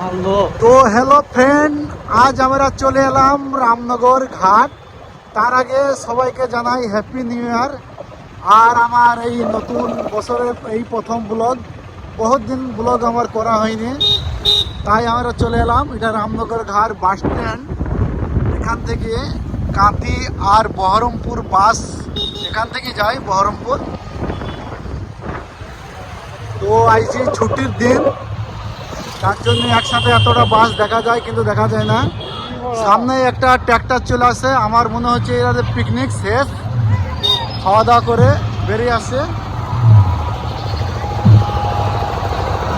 তো hello friend, আজ আমরা চলে এলাম রামনগর ঘাট। তার আগে সবাইকে জানাই হ্যাপি নিউ ইয়ার। আর আমার এই নতুন বছরের এই প্রথম ব্লগ, বহুত দিন ব্লগ আমার করা হয়নি, তাই আমরা চলে এলাম। এটা রামনগর ঘাট বাস স্ট্যান্ড। এখান থেকে কাঁথি আর বহরমপুর বাস এখান থেকে যায় বহরমপুর। তো আইসি ছুটির দিন, তার জন্য একসাথে এতটা বাস দেখা যায়, কিন্তু দেখা যায় না। সামনে একটা ট্র্যাক্টর চলে আসে, আমার মনে হচ্ছে এরা পিকনিক শেষ, খাওয়া দাওয়া করে বেরিয়ে আসে।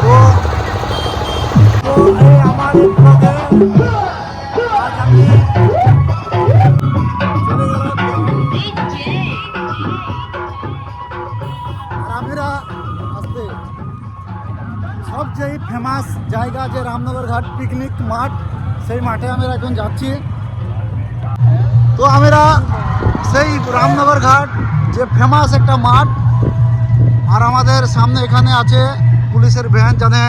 তো এই আমার এই ব্লগে আজ আমি চলে গেলাম রামেরা আসতে। সবচেয়ে ফেমাস জায়গা যে রামনগর ঘাট পিকনিক মাঠ, সেই মাঠে আমরা এখন যাচ্ছি। তো আমরা সেই রামনগর ঘাট যে ফেমাস একটা মাঠ, আর আমাদের সামনে এখানে আছে পুলিশের ভ্যান, জানে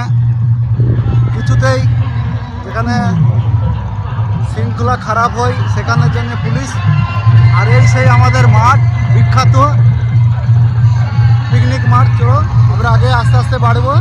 কিছুতেই যেখানে শৃঙ্খলা খারাপ হয় সেখানে জন্য পুলিশ। আর এই সেই আমাদের মাঠ, বিখ্যাত পিকনিক মাঠ। চলো আমরা আগে আস্তে আস্তে বাড়বো।